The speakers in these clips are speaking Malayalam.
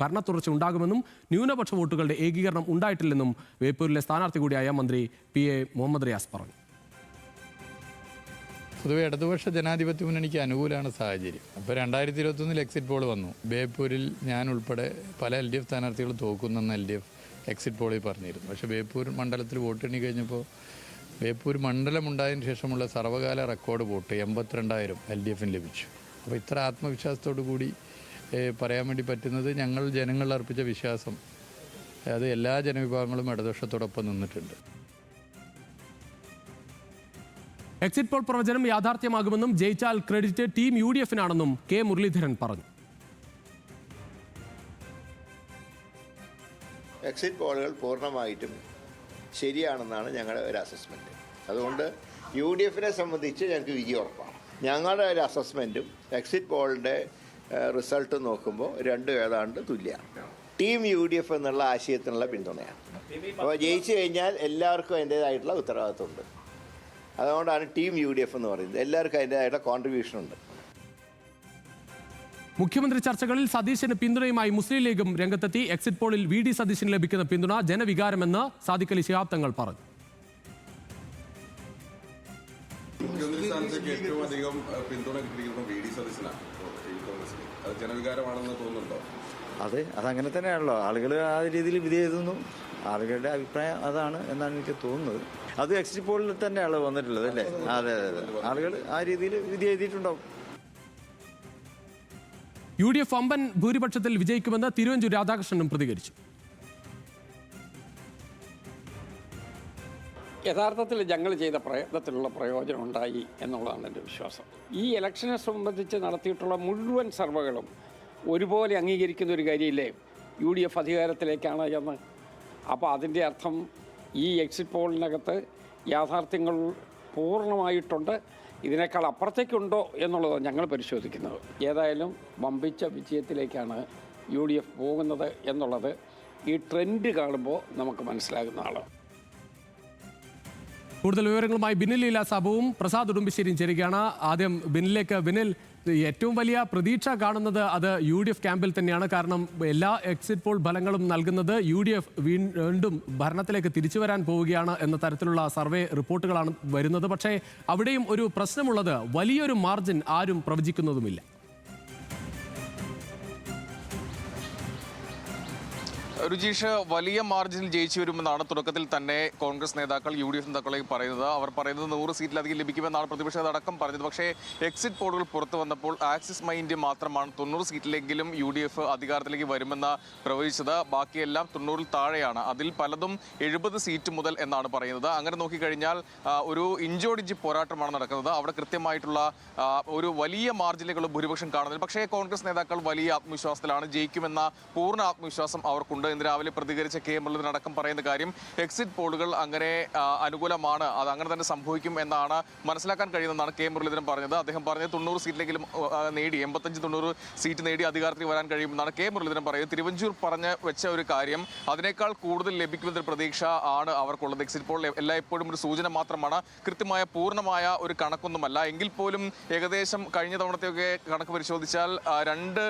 ഭരണ തുടർച്ച ഉണ്ടാകുമെന്നും ന്യൂനപക്ഷ വോട്ടുകളുടെ ഏകീകരണം ഉണ്ടായിട്ടില്ലെന്നും ബേപ്പൂരിലെ സ്ഥാനാർത്ഥി കൂടിയായ മന്ത്രി PA മുഹമ്മദ് റിയാസ് പറഞ്ഞു. പൊതുവെ ഇടതുപക്ഷ ജനാധിപത്യ മുന്നണിക്ക് അനുകൂലമാണ് സാഹചര്യം. അപ്പോൾ 2021 എക്സിറ്റ് പോൾ വന്നു. ബേപ്പൂരിൽ ഞാൻ ഉൾപ്പെടെ പല LDF സ്ഥാനാർത്ഥികൾ തോക്കുന്നെന്ന് LDF എക്സിറ്റ് പോളിൽ പറഞ്ഞിരുന്നു. പക്ഷേ ബേപ്പൂർ മണ്ഡലത്തിൽ വോട്ടെണ്ണി കഴിഞ്ഞപ്പോൾ ബേപ്പൂർ മണ്ഡലം ഉണ്ടായതിനു ശേഷമുള്ള സർവ്വകാല റെക്കോർഡ് വോട്ട് 82,000 LDFന് ലഭിച്ചു. അപ്പോൾ ഇത്ര ആത്മവിശ്വാസത്തോടു കൂടി പറയാൻ വേണ്ടി പറ്റുന്നത് ഞങ്ങൾ ജനങ്ങളിൽ അർപ്പിച്ച വിശ്വാസം അത് എല്ലാ ജനവിഭാഗങ്ങളും ഇടതുപക്ഷത്തോടൊപ്പം നിന്നിട്ടുണ്ട്. എക്സിറ്റ് പോൾ പ്രവചനം യാഥാർത്ഥ്യമാകുമെന്നും ജയിച്ചാൽ ക്രെഡിറ്റ് ടീം UDFനാണെന്നും K മുരളീധരൻ പറഞ്ഞു. എക്സിറ്റ് പോളുകൾ പൂർണ്ണമായിട്ടും ശരിയാണെന്നാണ് ഞങ്ങളുടെ ഒരു അസസ്മെൻറ്റ്. അതുകൊണ്ട് UDFനെ സംബന്ധിച്ച് ഞങ്ങൾക്ക് വിജയം ഉറപ്പാണ്. ഞങ്ങളുടെ ഒരു അസസ്മെൻറ്റും എക്സിറ്റ് പോളിൻ്റെ റിസൾട്ട് നോക്കുമ്പോൾ രണ്ടും ഏതാണ്ട് തുല്യമാണ്. ടീം UDF എന്നുള്ള ആശയത്തിനുള്ള പിന്തുണയാണ്. അപ്പോൾ ജയിച്ചു കഴിഞ്ഞാൽ എല്ലാവർക്കും അതിൻ്റേതായിട്ടുള്ള ഉത്തരവാദിത്വമുണ്ട്. അതുകൊണ്ടാണ് ടീം UDF എന്ന് പറയുന്നത്. എല്ലാവർക്കും അതിൻ്റേതായിട്ടുള്ള കോൺട്രിബ്യൂഷൻ ഉണ്ട്. മുഖ്യമന്ത്രി ചർച്ചകളിൽ സതീശന് പിന്തുണയുമായി മുസ്ലിം ലീഗും രംഗത്തെത്തി. എക്സിറ്റ് പോളിൽ VD സതീശന് ലഭിക്കുന്ന പിന്തുണ ജനവികാരമെന്ന് സാദിഖ് അലി ശിഹാബ് തങ്ങൾ പറഞ്ഞു. ഏറ്റവും അധികം പിന്തുണ കിട്ടിയിരിക്കുന്നത് VD സതീശനാണ്. അത് ജനവികാരമാണെന്ന് തോന്നുന്നുണ്ടോ? അതെ, അതങ്ങനെ തന്നെയാണല്ലോ. ആളുകൾ ആ രീതിയിൽ വിധി എഴുതുന്നു. ആളുകളുടെ അഭിപ്രായം അതാണ് എന്നാണ് എനിക്ക് തോന്നുന്നത്. അത് എക്സിറ്റ് പോളിൽ തന്നെയാണ് വന്നിട്ടുള്ളത് അല്ലേ? അതെ അതെ അതെ, ആളുകൾ ആ രീതിയിൽ വിധി എഴുതിയിട്ടുണ്ടാവും. UDF വമ്പൻ ഭൂരിപക്ഷത്തിൽ വിജയിക്കുമെന്ന് തിരുവഞ്ചൂർ രാധാകൃഷ്ണനും പ്രതികരിച്ചു. യഥാർത്ഥത്തിൽ ഞങ്ങൾ ചെയ്ത പ്രയത്നത്തിലുള്ള പ്രയോജനം ഉണ്ടായി എന്നുള്ളതാണ് എൻ്റെ വിശ്വാസം. ഈ ഇലക്ഷനെ സംബന്ധിച്ച് നടത്തിയിട്ടുള്ള മുഴുവൻ സർവേകളും ഒരുപോലെ അംഗീകരിക്കുന്ന ഒരു കാര്യമില്ലേ UDF അധികാരത്തിലേക്കാണ് എന്ന്. അപ്പോൾ അതിൻ്റെ അർത്ഥം ഈ എക്സിറ്റ് പോളിനകത്ത് യാഥാർത്ഥ്യങ്ങൾ പൂർണ്ണമായിട്ടുണ്ട്. ഇതിനേക്കാൾ അപ്പുറത്തേക്കുണ്ടോ എന്നുള്ളത് ഞങ്ങൾ പരിശോധിക്കുന്നത്. ഏതായാലും വമ്പിച്ച വിജയത്തിലേക്കാണ് UDF പോകുന്നത് എന്നുള്ളത് ഈ ട്രെൻഡ് കാണുമ്പോൾ നമുക്ക് മനസ്സിലാകുന്നതാണ്. കൂടുതൽ വിവരങ്ങളുമായി ബിനിൽ ലീല സാബുവും പ്രസാദ് ഉടുമ്പശ്ശേരിയും ചേരുകയാണ്. ആദ്യം ബിനിലേക്ക്. ബിനിൽ, ഏറ്റവും വലിയ പ്രതീക്ഷ കാണുന്നത് അത് UDF ക്യാമ്പിൽ തന്നെയാണ്. കാരണം എല്ലാ എക്സിറ്റ് പോൾ ഫലങ്ങളും നൽകുന്നത് UDF വീണ്ടും ഭരണത്തിലേക്ക് തിരിച്ചു വരാൻ പോവുകയാണ് എന്ന തരത്തിലുള്ള സർവേ റിപ്പോർട്ടുകളാണ് വരുന്നത്. പക്ഷേ അവിടെയും ഒരു പ്രശ്നമുള്ളത് വലിയൊരു മാർജിൻ ആരും പ്രവചിക്കുന്നതുമില്ല. രുചീഷ്, വലിയ മാർജിനിൽ ജയിച്ചു വരുമെന്നാണ് തുടക്കത്തിൽ തന്നെ കോൺഗ്രസ് നേതാക്കൾ UDF നേതാക്കളെ പറയുന്നത്. അവർ പറയുന്നത് 100 സീറ്റിലധികം ലഭിക്കുമെന്നാണ് പ്രതിപക്ഷ നേതാക്കം പറഞ്ഞത്. പക്ഷേ എക്സിറ്റ് പോളുകൾ പുറത്തു വന്നപ്പോൾ ആക്സിസ് മൈൻഡ് മാത്രമാണ് 90 സീറ്റിലെങ്കിലും UDF അധികാരത്തിലേക്ക് വരുമെന്ന് പ്രവചിച്ചത്. ബാക്കിയെല്ലാം 90-ൽ താഴെയാണ്. അതിൽ പലതും 70 സീറ്റ് മുതൽ എന്നാണ് പറയുന്നത്. അങ്ങനെ നോക്കിക്കഴിഞ്ഞാൽ ഒരു ഇഞ്ചോടിഞ്ച് പോരാട്ടമാണ് നടക്കുന്നത്. അവിടെ കൃത്യമായിട്ടുള്ള ഒരു വലിയ മാർജിനുകൾ ഭൂരിപക്ഷം കാണുന്നത്. പക്ഷേ കോൺഗ്രസ് നേതാക്കൾ വലിയ ആത്മവിശ്വാസത്തിലാണ്. ജയിക്കുമെന്ന പൂർണ്ണ ആത്മവിശ്വാസം അവർക്കുണ്ട്. ഇന്ന് രാവിലെ പ്രതികരിച്ച K മുരളീധരൻ അടക്കം പറയുന്ന കാര്യം എക്സിറ്റ് പോളുകൾ അങ്ങനെ അനുകൂലമാണ്, അത് അങ്ങനെ തന്നെ സംഭവിക്കും എന്നാണ് മനസ്സിലാക്കാൻ കഴിയുന്നതാണ് K മുരളീധരൻ പറഞ്ഞത്. അദ്ദേഹം പറഞ്ഞത് 90 സീറ്റിലെങ്കിലും നേടി 85-90 സീറ്റ് നേടി അധികാരത്തിൽ വരാൻ കഴിയുമെന്നാണ് K മുരളീധരൻ പറയുന്നത്. തിരുവഞ്ചൂർ പറഞ്ഞ് വെച്ച ഒരു കാര്യം അതിനേക്കാൾ കൂടുതൽ ലഭിക്കുമെന്നൊരു പ്രതീക്ഷ ആണ് അവർക്കുള്ളത്. എക്സിറ്റ് പോൾ എല്ലായ്പ്പോഴും ഒരു സൂചന മാത്രമാണ്, കൃത്യമായ പൂർണ്ണമായ ഒരു കണക്കൊന്നുമല്ല. എങ്കിൽ പോലും ഏകദേശം കഴിഞ്ഞ തവണത്തെയൊക്കെ കണക്ക് പരിശോധിച്ചാൽ 2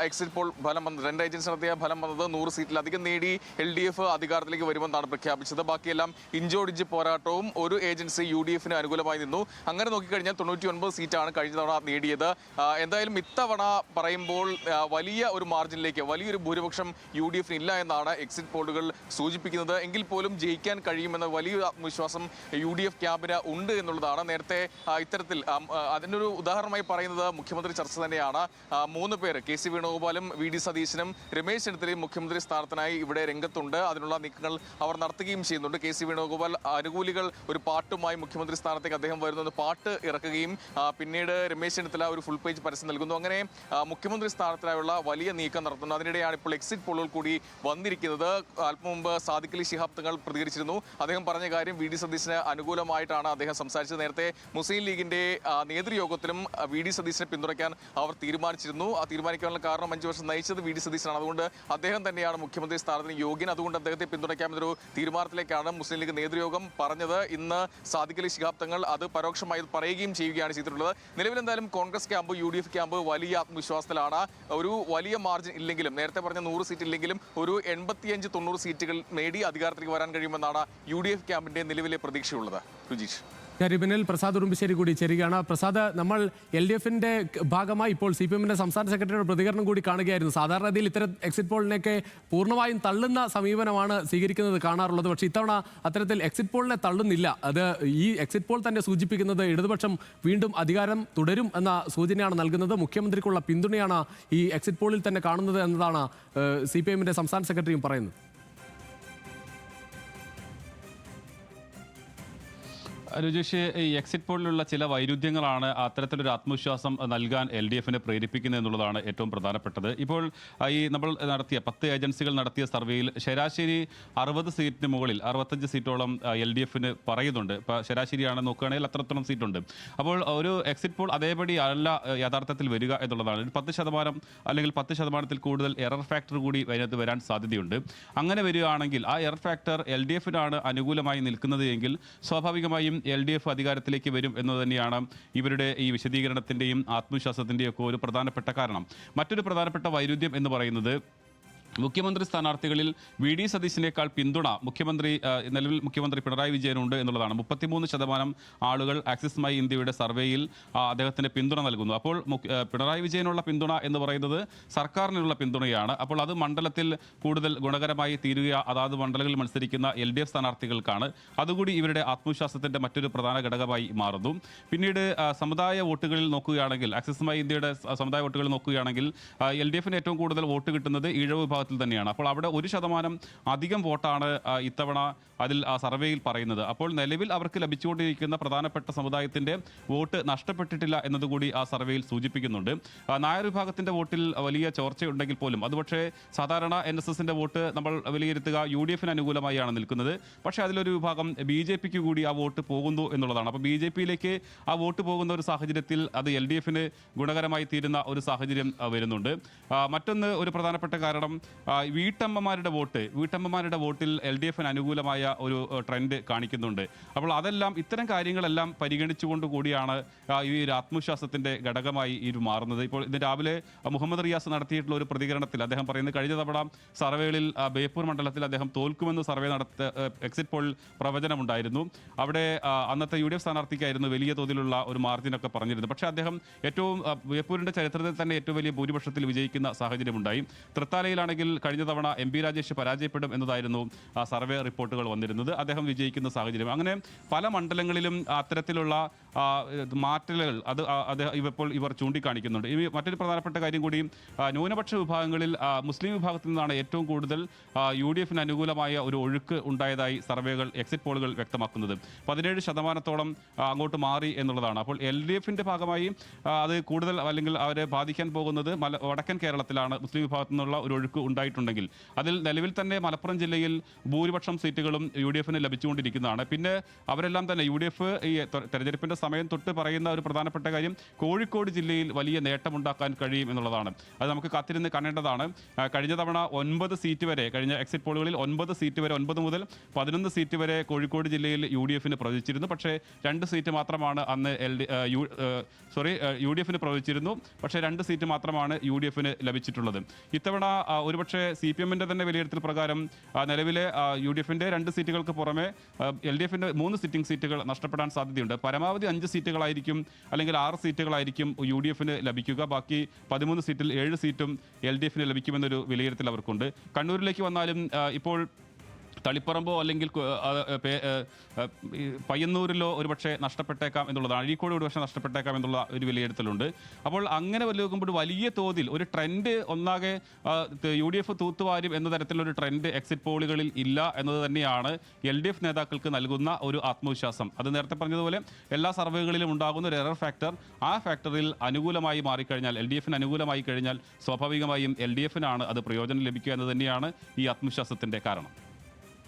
എക്സിറ്റ് പോൾ ഫലം വന്നത്, 2 ഏജൻസി നടത്തിയ ഫലം വന്നത് 100 സീറ്റിൽ അധികം നേടി LDF അധികാരത്തിലേക്ക് വരുമെന്നാണ് പ്രഖ്യാപിച്ചത്. ബാക്കിയെല്ലാം ഇഞ്ചോടിഞ്ച് പോരാട്ടവും ഒരു ഏജൻസി UDFന് അനുകൂലമായി നിന്നു. അങ്ങനെ നോക്കിക്കഴിഞ്ഞാൽ 99 സീറ്റാണ് കഴിഞ്ഞ തവണ നേടിയത്. എന്തായാലും ഇത്തവണ പറയുമ്പോൾ വലിയ ഒരു മാർജിനിലേക്ക് വലിയൊരു ഭൂരിപക്ഷം UDFന് ഇല്ല എന്നാണ് എക്സിറ്റ് പോളുകൾ സൂചിപ്പിക്കുന്നത്. എങ്കിൽ പോലും ജയിക്കാൻ കഴിയുമെന്ന വലിയൊരു ആത്മവിശ്വാസം UDF ക്യാമ്പിന് ഉണ്ട് എന്നുള്ളതാണ്. നേരത്തെ ഇത്തരത്തിൽ അതിനൊരു ഉദാഹരണമായി പറയുന്നത് മുഖ്യമന്ത്രി ചർച്ച തന്നെയാണ്. 3 പേർ KC വേണുഗോപാലും VD സതീശനും രമേശ് ചെന്നിത്തലയും മുഖ്യമന്ത്രി സ്ഥാനത്തിനായി ഇവിടെ രംഗത്തുണ്ട്. അതിനുള്ള നീക്കങ്ങൾ അവർ നടത്തുകയും ചെയ്യുന്നുണ്ട്. KC വേണുഗോപാൽ അനുകൂലികൾ ഒരു പാട്ടുമായി മുഖ്യമന്ത്രി സ്ഥാനത്തേക്ക് അദ്ദേഹം വരുന്ന പാട്ട് ഇറക്കുകയും പിന്നീട് രമേശ് ചെന്നിത്തല ഒരു ഫുൾ പേജ് പരസ്യം നൽകുന്നു. അങ്ങനെ മുഖ്യമന്ത്രി സ്ഥാനത്തിനായുള്ള വലിയ നീക്കം നടത്തുന്നു. അതിനിടെയാണ് ഇപ്പോൾ എക്സിറ്റ് പോളുകൾ കൂടി വന്നിരിക്കുന്നത്. അല്പം മുമ്പ് സാദിഖ് അലി ശിഹാബ് തങ്ങൾ പ്രതികരിച്ചിരുന്നു. അദ്ദേഹം പറഞ്ഞ കാര്യം VD സതീശന് അനുകൂലമായിട്ടാണ് അദ്ദേഹം സംസാരിച്ചത്. നേരത്തെ മുസ്ലിം ലീഗിന്റെ നേതൃയോഗത്തിലും VD സതീശനെ പിന്തുണയ്ക്കാൻ അവർ തീരുമാനിച്ചിരുന്നു. ആ തീരുമാനിക്കാനുള്ള കാരണം 5 വർഷം നയിച്ചത് VD സതീശനാണ്. അതുകൊണ്ട് അദ്ദേഹം തന്നെയാണ് മുഖ്യമന്ത്രി മുഖ്യമന്ത്രി സ്ഥാനത്തിന് യോഗ്യൻ, അതുകൊണ്ട് അദ്ദേഹത്തെ പിന്തുണയ്ക്കാമെന്നൊരു തീരുമാനത്തിലേക്കാണ് മുസ്ലിം ലീഗ് നേതൃയോഗം പറഞ്ഞത്. ഇന്ന് സാദിഖ് അലി ശിഹാബ് തങ്ങൾ അത് പരോക്ഷമായി പറയുകയും ചെയ്യുകയാണ് ചെയ്തിട്ടുള്ളത്. നിലവിൽ എന്തായാലും കോൺഗ്രസ് ക്യാമ്പ് UDF ക്യാമ്പ് വലിയ ആത്മവിശ്വാസത്തിലാണ്. ഒരു വലിയ മാർജിൻ ഇല്ലെങ്കിലും, നേരത്തെ പറഞ്ഞ 100 സീറ്റ് ഇല്ലെങ്കിലും ഒരു 85-90 സീറ്റുകൾ നേടി അധികാരത്തിലേക്ക് വരാൻ കഴിയുമെന്നാണ് UDF ക്യാമ്പിന്റെ നിലവിലെ പ്രതീക്ഷയുള്ളത്. രുചീഷ്. കരിബിനിൽ പ്രസാദ് ഉടുമ്പശ്ശേരി കൂടി ചേരുകയാണ്. പ്രസാദ്, നമ്മൾ LDFന്റെ ഭാഗമായി ഇപ്പോൾ CPMന്റെ സംസ്ഥാന സെക്രട്ടറിയുടെ പ്രതികരണം കൂടി കാണുകയായിരുന്നു. സാധാരണഗതിയിൽ ഇത്തരം എക്സിറ്റ് പോളിനെയൊക്കെ പൂർണ്ണമായും തള്ളുന്ന സമീപനമാണ് സ്വീകരിക്കുന്നത് കാണാറുള്ളത്. പക്ഷേ ഇത്തവണ അത്തരത്തിൽ എക്സിറ്റ് പോളിനെ തള്ളുന്നില്ല. അത് ഈ എക്സിറ്റ് പോൾ തന്നെ സൂചിപ്പിക്കുന്നത് ഇടതുപക്ഷം വീണ്ടും അധികാരം തുടരും എന്ന സൂചനയാണ് നൽകുന്നത്. മുഖ്യമന്ത്രിക്കുള്ള പിന്തുണയാണ് ഈ എക്സിറ്റ് പോളിൽ തന്നെ കാണുന്നത് എന്നതാണ് CPMന്റെ സംസ്ഥാന സെക്രട്ടറിയും പറയുന്നത്. രുചീഷ്, ഈ എക്സിറ്റ് പോളിലുള്ള ചില വൈരുദ്ധ്യങ്ങളാണ് അത്തരത്തിലൊരു ആത്മവിശ്വാസം നൽകാൻ LDFനെ പ്രേരിപ്പിക്കുന്നത് എന്നുള്ളതാണ് ഏറ്റവും പ്രധാനപ്പെട്ടത്. ഇപ്പോൾ ഈ നമ്മൾ നടത്തിയ 10 ഏജൻസികൾ നടത്തിയ സർവേയിൽ ശരാശരി 60 സീറ്റിന് മുകളിൽ 65 സീറ്റോളം LDFന് പറയുന്നുണ്ട്. ഇപ്പോൾ ശരാശരിയാണ് നോക്കുകയാണെങ്കിൽ അത്രത്തോളം സീറ്റുണ്ട്. അപ്പോൾ ഒരു എക്സിറ്റ് പോൾ അതേപടി അല്ല യഥാർത്ഥത്തിൽ വരിക എന്നുള്ളതാണ്. 10% അല്ലെങ്കിൽ 10% കൂടുതൽ എറർ ഫാക്ടർ കൂടി അതിനകത്ത് വരാൻ സാധ്യതയുണ്ട്. അങ്ങനെ വരികയാണെങ്കിൽ ആ എറർ ഫാക്ടർ LDFനാണ് അനുകൂലമായി നിൽക്കുന്നത് എങ്കിൽ സ്വാഭാവികമായും LDF അധികാരത്തിലേക്ക് വരും എന്ന് തന്നെയാണ് ഇവരുടെ ഈ വിശദീകരണത്തിൻ്റെയും ആത്മവിശ്വാസത്തിൻ്റെയും ഒക്കെ ഒരു പ്രധാനപ്പെട്ട കാരണം. മറ്റൊരു പ്രധാനപ്പെട്ട വൈരുദ്ധ്യം എന്ന് പറയുന്നത് മുഖ്യമന്ത്രി സ്ഥാനാർത്ഥികളിൽ VD സതീശിനേക്കാൾ പിന്തുണ നിലവിൽ മുഖ്യമന്ത്രി പിണറായി വിജയനുണ്ട് എന്നുള്ളതാണ്. 33% ആളുകൾ ആക്സിസ് മൈ ഇന്ത്യയുടെ സർവേയിൽ അദ്ദേഹത്തിന് പിന്തുണ നൽകുന്നു. അപ്പോൾ പിണറായി വിജയനുള്ള പിന്തുണ എന്ന് പറയുന്നത് സർക്കാരിനുള്ള പിന്തുണയാണ്. അപ്പോൾ അത് മണ്ഡലത്തിൽ കൂടുതൽ ഗുണകരമായി തീരുക അതാത് മണ്ഡലങ്ങളിൽ മത്സരിക്കുന്ന LDF സ്ഥാനാർത്ഥികൾക്കാണ്. അതുകൂടി ഇവരുടെ ആത്മവിശ്വാസത്തിൻ്റെ മറ്റൊരു പ്രധാന ഘടകമായി മാറുന്നു. പിന്നീട് സമുദായ വോട്ടുകളിൽ നോക്കുകയാണെങ്കിൽ, ആക്സിസ് മൈ ഇന്ത്യയുടെ സമുദായ വോട്ടുകളിൽ നോക്കുകയാണെങ്കിൽ LDFന് ഏറ്റവും കൂടുതൽ വോട്ട് കിട്ടുന്നത് ഈഴവ് വിഭാഗത്തിൽ തന്നെയാണ്. അപ്പോൾ അവിടെ 1% അധികം വോട്ടാണ് ഇത്തവണ അതിൽ ആ സർവേയിൽ പറയുന്നത്. അപ്പോൾ നിലവിൽ അവർക്ക് ലഭിച്ചുകൊണ്ടിരിക്കുന്ന പ്രധാനപ്പെട്ട സമുദായത്തിൻ്റെ വോട്ട് നഷ്ടപ്പെട്ടിട്ടില്ല എന്നതുകൂടി ആ സർവേയിൽ സൂചിപ്പിക്കുന്നുണ്ട്. നായർ വിഭാഗത്തിൻ്റെ വോട്ടിൽ വലിയ ചോർച്ചയുണ്ടെങ്കിൽ പോലും അത് പക്ഷേ സാധാരണ NSSന്റെ വോട്ട് നമ്മൾ വിലയിരുത്തുക UDFന് അനുകൂലമായാണ് നിൽക്കുന്നത്. പക്ഷേ അതിലൊരു വിഭാഗം BJPക്ക് കൂടി ആ വോട്ട് പോകുന്നു എന്നുള്ളതാണ്. അപ്പോൾ BJPയിലേക്ക് ആ വോട്ട് പോകുന്ന ഒരു സാഹചര്യത്തിൽ അത് LDFന് ഗുണകരമായി തീരുന്ന ഒരു സാഹചര്യം വരുന്നുണ്ട്. മറ്റൊന്ന് ഒരു പ്രധാനപ്പെട്ട കാരണം വീട്ടമ്മമാരുടെ വോട്ടിൽ LDFന് അനുകൂലമായ ഒരു ട്രെൻഡ് കാണിക്കുന്നുണ്ട്. അപ്പോൾ അതെല്ലാം ഇത്തരം കാര്യങ്ങളെല്ലാം പരിഗണിച്ചുകൊണ്ട് കൂടിയാണ് ഈ ഒരു ആത്മവിശ്വാസത്തിൻ്റെ ഘടകമായി ഇത് മാറുന്നത്. ഇപ്പോൾ ഇന്ന് രാവിലെ മുഹമ്മദ് റിയാസ് നടത്തിയിട്ടുള്ള ഒരു പ്രതികരണത്തിൽ അദ്ദേഹം പറയുന്നത് കഴിഞ്ഞ തവണ സർവേകളിൽ ബേപ്പൂർ മണ്ഡലത്തിൽ അദ്ദേഹം തോൽക്കുമെന്ന് എക്സിറ്റ് പോൾ പ്രവചനമുണ്ടായിരുന്നു. അവിടെ അന്നത്തെ UDF സ്ഥാനാർത്ഥിക്കായിരുന്നു വലിയ തോതിലുള്ള ഒരു മാർജിനൊക്കെ പറഞ്ഞിരുന്നത്. പക്ഷേ അദ്ദേഹം ബേപ്പൂരിൻ്റെ ചരിത്രത്തിൽ തന്നെ ഏറ്റവും വലിയ ഭൂരിപക്ഷത്തിൽ വിജയിക്കുന്ന സാഹചര്യമുണ്ടായി. തൃത്താലയിലാണെങ്കിൽ കഴിഞ്ഞ തവണ MP രാജേഷ് പരാജയപ്പെടും എന്നതായിരുന്നു സർവേ റിപ്പോർട്ടുകൾ വന്നിരുന്നത്. അദ്ദേഹം വിജയിക്കുന്ന സാഹചര്യം. അങ്ങനെ പല മണ്ഡലങ്ങളിലും അത്തരത്തിലുള്ള മാറ്റലുകൾ ഇവർ ചൂണ്ടിക്കാണിക്കുന്നുണ്ട്. ഇനി മറ്റൊരു പ്രധാനപ്പെട്ട കാര്യം കൂടി, ന്യൂനപക്ഷ വിഭാഗങ്ങളിൽ മുസ്ലിം വിഭാഗത്തിൽ നിന്നാണ് ഏറ്റവും കൂടുതൽ UDFന് അനുകൂലമായ ഒരു ഒഴുക്ക് ഉണ്ടായതായി എക്സിറ്റ് പോളുകൾ വ്യക്തമാക്കുന്നത്. 17% അങ്ങോട്ട് മാറി എന്നുള്ളതാണ്. അപ്പോൾ LDFന്റെ ഭാഗമായി അത് കൂടുതൽ അല്ലെങ്കിൽ അവരെ ബാധിക്കാൻ പോകുന്നത് വടക്കൻ കേരളത്തിലാണ്. മുസ്ലിം വിഭാഗത്തിൽ നിന്നുള്ള ഒരു ഒഴുക്ക് ഉണ്ടായിട്ടുണ്ടെങ്കിൽ അതിൽ നിലവിൽ തന്നെ മലപ്പുറം ജില്ലയിൽ ഭൂരിപക്ഷം സീറ്റുകളും UDFന് ലഭിച്ചുകൊണ്ടിരിക്കുന്നതാണ്. പിന്നെ അവരെല്ലാം തന്നെ UDF ഈ തെരഞ്ഞെടുപ്പിൻ്റെ സമയം തൊട്ട് പറയുന്ന ഒരു പ്രധാനപ്പെട്ട കാര്യം കോഴിക്കോട് ജില്ലയിൽ വലിയ നേട്ടമുണ്ടാക്കാൻ കഴിയും എന്നുള്ളതാണ്. അത് നമുക്ക് കാത്തിരുന്ന് കാണേണ്ടതാണ്. കഴിഞ്ഞ തവണ 9 സീറ്റ് വരെ, കഴിഞ്ഞ എക്സിറ്റ് പോളുകളിൽ 9 സീറ്റ് വരെ, 9 മുതൽ 11 സീറ്റ് വരെ കോഴിക്കോട് ജില്ലയിൽ UDFന് പ്രവചിച്ചിരുന്നു. പക്ഷേ 2 സീറ്റ് മാത്രമാണ് അന്ന് UDFന് പ്രവചിച്ചിരുന്നു. പക്ഷേ 2 സീറ്റ് മാത്രമാണ് UDFന് ലഭിച്ചിട്ടുള്ളത്. ഇത്തവണ ഒരുപക്ഷെ CPMന്റെ തന്നെ വിലയിരുത്തൽ പ്രകാരം നിലവിലെ UDFന്റെ 2 സീറ്റുകൾക്ക് പുറമെ LDFന്റെ 3 സിറ്റിംഗ് സീറ്റുകൾ നഷ്ടപ്പെടാൻ സാധ്യതയുണ്ട്. പരമാവധി 5 സീറ്റുകളായിരിക്കും അല്ലെങ്കിൽ 6 സീറ്റുകളായിരിക്കും UDFന് ലഭിക്കുക. ബാക്കി 13 സീറ്റിൽ 7 സീറ്റും LDFന് ലഭിക്കുമെന്നൊരു വിലയിരുത്തൽ അവർക്കുണ്ട്. കണ്ണൂരിലേക്ക് വന്നാലും ഇപ്പോൾ തളിപ്പറമ്പോ അല്ലെങ്കിൽ പയ്യന്നൂരിലോ ഒരുപക്ഷെ നഷ്ടപ്പെട്ടേക്കാം എന്നുള്ളതാണ്. അഴീക്കോട് ഒരുപക്ഷെ നഷ്ടപ്പെട്ടേക്കാം എന്നുള്ള ഒരു വിലയിരുത്തലുണ്ട്. അപ്പോൾ അങ്ങനെ നോക്കുമ്പോൾ വലിയ തോതിൽ ഒരു ട്രെൻഡ് ഒന്നാകെ UDF തൂത്തുവാരും എന്ന തരത്തിലൊരു ട്രെൻഡ് എക്സിറ്റ് പോളുകളിൽ ഇല്ല എന്നത് തന്നെയാണ് LDF നേതാക്കൾക്ക് നൽകുന്ന ഒരു ആത്മവിശ്വാസം. അത് നേരത്തെ പറഞ്ഞതുപോലെ എല്ലാ സർവേകളിലും ഉണ്ടാകുന്ന ഒരു എറർ ഫാക്ടർ, ആ ഫാക്ടറിൽ അനുകൂലമായി മാറിക്കഴിഞ്ഞാൽ, LDFന് അനുകൂലമായി കഴിഞ്ഞാൽ സ്വാഭാവികമായും LDFനാണ് അത് പ്രയോജനം ലഭിക്കുക എന്ന് തന്നെയാണ് ഈ ആത്മവിശ്വാസത്തിൻ്റെ കാരണം.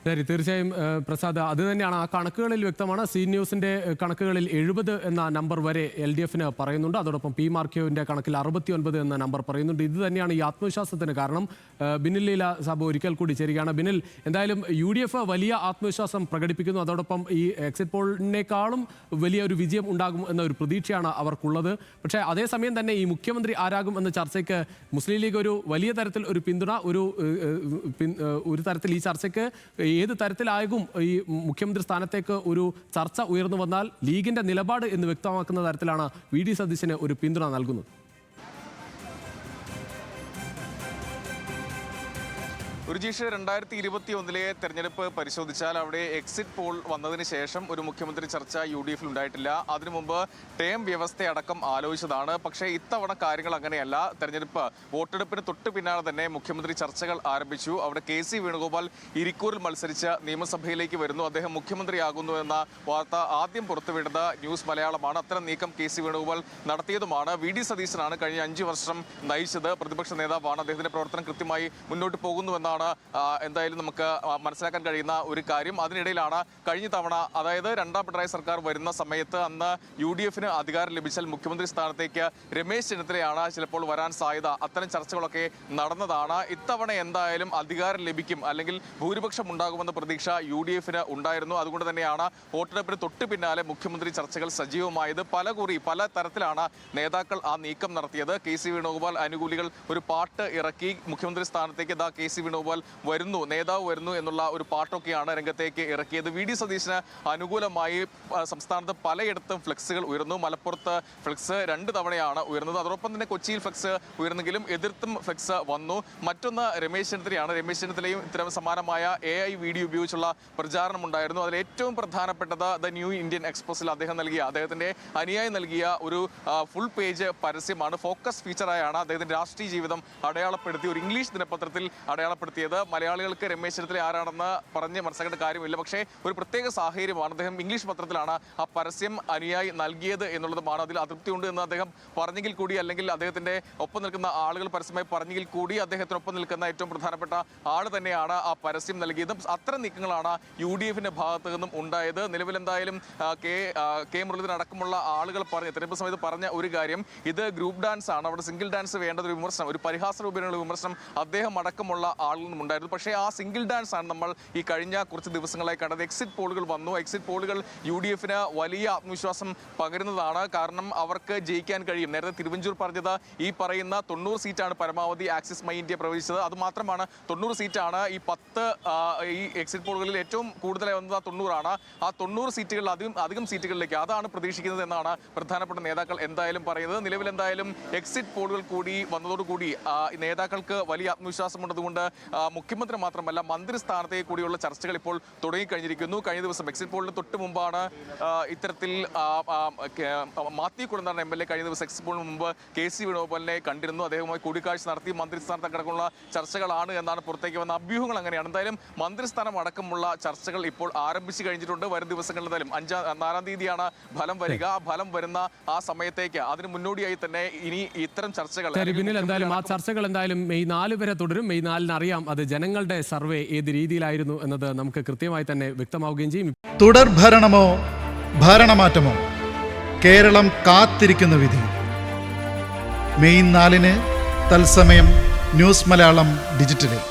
ശരി, തീർച്ചയായും പ്രസാദ്, അത് തന്നെയാണ് ആ കണക്കുകളിൽ വ്യക്തമാണ്. സി ന്യൂസിന്റെ കണക്കുകളിൽ 70 എന്ന നമ്പർ വരെ LDF-ന് പറയുന്നുണ്ട്. അതോടൊപ്പം പി മാർക്കിയോവിന്റെ കണക്കിൽ 69 എന്ന നമ്പർ പറയുന്നുണ്ട്. ഇത് തന്നെയാണ് ഈ ആത്മവിശ്വാസത്തിന് കാരണം. ബിനിൽ ലീല സാബു ഒരിക്കൽ കൂടി ചേരുകയാണ്. ബിനിൽ, എന്തായാലും UDF വലിയ ആത്മവിശ്വാസം പ്രകടിപ്പിക്കുന്നു. അതോടൊപ്പം ഈ എക്സിറ്റ് പോളിനേക്കാളും വലിയൊരു വിജയം ഉണ്ടാകും എന്ന ഒരു പ്രതീക്ഷയാണ് അവർക്കുള്ളത്. പക്ഷേ അതേസമയം തന്നെ ഈ മുഖ്യമന്ത്രി ആരാകും എന്ന ചർച്ചയ്ക്ക് മുസ്ലിം ലീഗ് ഒരു വലിയ തരത്തിൽ ഒരു പിന്തുണ, ഒരു തരത്തിൽ ഈ ചർച്ചയ്ക്ക് ഏത് തരത്തിലാകും ഈ മുഖ്യമന്ത്രി സ്ഥാനത്തേക്ക് ഒരു ചർച്ച ഉയർന്നു വന്നാൽ ലീഗിന്റെ നിലപാട് എന്ന് വ്യക്തമാക്കുന്ന തരത്തിലാണ് VD സതീശന് ഒരു പിന്തുണ നൽകുന്നത്. രുചീഷ്, 2021 തെരഞ്ഞെടുപ്പ് പരിശോധിച്ചാൽ അവിടെ എക്സിറ്റ് പോൾ വന്നതിന് ശേഷം ഒരു മുഖ്യമന്ത്രി ചർച്ച UDF-ൽ ഉണ്ടായിട്ടില്ല. അതിനു മുമ്പ് ടേം വ്യവസ്ഥയടക്കം ആലോചിച്ചതാണ്. പക്ഷേ ഇത്തവണ കാര്യങ്ങൾ അങ്ങനെയല്ല. തെരഞ്ഞെടുപ്പ് വോട്ടെടുപ്പിന് തൊട്ട് പിന്നാലെ തന്നെ മുഖ്യമന്ത്രി ചർച്ചകൾ ആരംഭിച്ചു. അവിടെ KC വേണുഗോപാൽ ഇരിക്കൂറിൽ മത്സരിച്ച് നിയമസഭയിലേക്ക് വരുന്നു. അദ്ദേഹം മുഖ്യമന്ത്രിയാകുന്നു എന്ന വാർത്ത ആദ്യം പുറത്തുവിടുന്ന ന്യൂസ് മലയാളമാണ്. അത്തരം നീക്കം KC വേണുഗോപാൽ നടത്തിയതുമാണ്. VD സതീശനാണ് കഴിഞ്ഞ 5 വർഷം നയിച്ചത്. പ്രതിപക്ഷ നേതാവാണ്. അദ്ദേഹത്തിന്റെ പ്രവർത്തനം കൃത്യമായി മുന്നോട്ട് പോകുന്നുവെന്നാണ് എന്തായാലും നമുക്ക് മനസ്സിലാക്കാൻ കഴിയുന്ന ഒരു കാര്യം. അതിനിടയിലാണ് കഴിഞ്ഞ തവണ, അതായത് രണ്ടാം പിണറായി സർക്കാർ വരുന്ന സമയത്ത് അന്ന് UDF-ന് അധികാരം ലഭിച്ചാൽ മുഖ്യമന്ത്രി സ്ഥാനത്തേക്ക് രമേശ് ചെന്നിത്തലയാണ് ചിലപ്പോൾ വരാൻ സാധ്യത. അത്തരം ചർച്ചകളൊക്കെ നടന്നതാണ്. ഇത്തവണ എന്തായാലും അധികാരം ലഭിക്കും, അല്ലെങ്കിൽ ഭൂരിപക്ഷം ഉണ്ടാകുമെന്ന പ്രതീക്ഷ UDF-ന് ഉണ്ടായിരുന്നു. അതുകൊണ്ട് തന്നെയാണ് വോട്ടെടുപ്പിന് തൊട്ട് പിന്നാലെ മുഖ്യമന്ത്രി ചർച്ചകൾ സജീവമായത്. പല തരത്തിലാണ് നേതാക്കൾ ആ നീക്കം നടത്തിയത്. KC വേണുഗോപാൽ അനുകൂലികൾ ഒരു പാട്ട് ഇറക്കി മുഖ്യമന്ത്രി സ്ഥാനത്തേക്ക് KC വേണുഗോപാൽ വരുന്നു, നേതാവ് വരുന്നു എന്നുള്ള ഒരു പാട്ടൊക്കെയാണ് രംഗത്തേക്ക് ഇറക്കിയത്. VD സതീശന് അനുകൂലമായി സംസ്ഥാനത്ത് പലയിടത്തും ഫ്ലെക്സുകൾ ഉയർന്നു. മലപ്പുറത്ത് ഫ്ലെക്സ് 2 തവണയാണ് ഉയർന്നത്. അതോടൊപ്പം തന്നെ കൊച്ചിയിൽ ഫ്ലെക്സ് ഉയർന്നെങ്കിലും എതിർത്തും ഫ്ലെക്സ് വന്നു. മറ്റൊന്ന് രമേശ് ചെന്നിത്തലയാണ്. രമേശ് ചെന്നിത്തലയും ഇത്തരം സമാനമായ AI വീഡിയോ ഉപയോഗിച്ചുള്ള പ്രചാരണം ഉണ്ടായിരുന്നു. അതിൽ ഏറ്റവും പ്രധാനപ്പെട്ടത് ദ ന്യൂ ഇന്ത്യൻ എക്സ്പ്രസിൽ അദ്ദേഹത്തിന്റെ അനുയായി നൽകിയ ഒരു ഫുൾ പേജ് പരസ്യമാണ്. ഫോക്കസ് ഫീച്ചറായാണ് അദ്ദേഹത്തിന്റെ രാഷ്ട്രീയ ജീവിതം അടയാളപ്പെടുത്തി ഒരു ഇംഗ്ലീഷ് ദിനപത്രത്തിൽ അടയാളപ്പെടുത്തിയത്. മലയാളികൾക്ക് രമേശ് ചെന്നിത്തല ആരാണെന്ന് പറഞ്ഞ് മനസ്സിലാക്കേണ്ട കാര്യമില്ല. പക്ഷേ ഒരു പ്രത്യേക സാഹചര്യമാണ്. അദ്ദേഹം ഇംഗ്ലീഷ് പത്രത്തിലാണ് ആ പരസ്യം അനുയായി നൽകിയത് എന്നുള്ളതുമാണ്. അതിൽ അതൃപ്തിയുണ്ട് എന്ന് അദ്ദേഹം പറഞ്ഞെങ്കിൽ കൂടി, അല്ലെങ്കിൽ അദ്ദേഹത്തിന്റെ ഒപ്പം നിൽക്കുന്ന ആളുകൾ പരസ്യമായി പറഞ്ഞെങ്കിൽ കൂടി, അദ്ദേഹത്തിനൊപ്പം നിൽക്കുന്ന ഏറ്റവും പ്രധാനപ്പെട്ട ആൾ തന്നെയാണ് ആ പരസ്യം നൽകിയത്. അത്തരം നീക്കങ്ങളാണ് UDF-ന്റെ ഭാഗത്തു നിന്നും ഉണ്ടായത്. നിലവിൽ എന്തായാലും കെ മുരളീധരൻ അടക്കമുള്ള ആളുകൾ തെരഞ്ഞെടുപ്പ് സമയത്ത് പറഞ്ഞ ഒരു കാര്യം, ഇത് ഗ്രൂപ്പ് ഡാൻസ് ആണ്, അവിടെ സിംഗിൾ ഡാൻസ് വേണ്ടതൊരു വിമർശനം, ഒരു പരിഹാസ രൂപേണയുള്ള വിമർശനം അദ്ദേഹം അടക്കമുള്ള ആളുകൾ ഉണ്ടായിരുന്നു. പക്ഷേ ആ സിംഗിൾ ഡാൻസ് ആണ് നമ്മൾ ഈ കഴിഞ്ഞ കുറച്ച് ദിവസങ്ങളായി കണ്ടത്. എക്സിറ്റ് പോളുകൾ വന്നു. എക്സിറ്റ് പോളുകൾ UDF-ന് വലിയ ആത്മവിശ്വാസം പകരുന്നതാണ്. കാരണം അവർക്ക് ജയിക്കാൻ കഴിയും. നേരത്തെ തിരുവഞ്ചൂർ പറഞ്ഞത് ഈ പറയുന്ന 90 സീറ്റാണ് പരമാവധി ആക്സിസ് മൈ ഇന്ത്യ പ്രവചിച്ചത്. അത് മാത്രമാണ് 90 സീറ്റാണ്. ഈ 10 ഈ എക്സിറ്റ് പോളുകളിൽ ഏറ്റവും കൂടുതലായി വന്നത് 90 ആണ്. ആ 90 സീറ്റുകളിൽ അധികം സീറ്റുകളിലേക്ക് അതാണ് പ്രതീക്ഷിക്കുന്നത് എന്നാണ് പ്രധാനപ്പെട്ട നേതാക്കൾ എന്തായാലും പറയുന്നത്. നിലവിൽ എന്തായാലും എക്സിറ്റ് പോളുകൾ കൂടി വന്നതോടുകൂടി നേതാക്കൾക്ക് വലിയ ആത്മവിശ്വാസമുള്ളതുകൊണ്ട് മുഖ്യമന്ത്രി മാത്രമല്ല മന്ത്രിസ്ഥാനത്തേക്ക് കൂടിയുള്ള ചർച്ചകൾ ഇപ്പോൾ തുടങ്ങിക്കഴിഞ്ഞിരിക്കുന്നു. കഴിഞ്ഞ ദിവസം എക്സിറ്റ് പോളിന് തൊട്ട് മുമ്പാണ് ഇത്തരത്തിൽ മാത്യു കുഴൽനാടൻ MLA കഴിഞ്ഞ ദിവസം എക്സിറ്റ് പോളിന് മുമ്പ് KC വേണുഗോപാലിനെ കണ്ടിരുന്നു. അദ്ദേഹവുമായി കൂടിക്കാഴ്ച നടത്തി മന്ത്രിസ്ഥാനത്ത് അടക്കമുള്ള ചർച്ചകളാണ് എന്നാണ് പുറത്തേക്ക് വന്ന അഭ്യൂഹങ്ങൾ. അങ്ങനെയാണ്. എന്തായാലും മന്ത്രിസ്ഥാനം അടക്കമുള്ള ചർച്ചകൾ ഇപ്പോൾ ആരംഭിച്ചു കഴിഞ്ഞിട്ടുണ്ട്. വരും ദിവസങ്ങളിൽ എന്തായാലും 4-ാം തീയതിയാണ് ഫലം വരിക. ആ ഫലം വരുന്ന ആ സമയത്തേക്ക് അതിന് മുന്നോടിയായി തന്നെ ഇനി ഇത്തരം ചർച്ചകൾ എന്തായാലും ആ ചർച്ചകൾ എന്തായാലും മെയ് 4 വരെ തുടരും. മെയ് 4-ന് അറിയാം അത് ജനങ്ങളുടെ സർവേ ഏത് രീതിയിലായിരുന്നു എന്നത് നമുക്ക് കൃത്യമായി തന്നെ വ്യക്തമാവുകയും ചെയ്യും. തുടർഭരണമോ ഭരണമാറ്റമോ കേരളം കാത്തിരിക്കുന്ന വിധി. മെയ് 4-ന് തത്സമയം ന്യൂസ് മലയാളം ഡിജിറ്റലിൽ.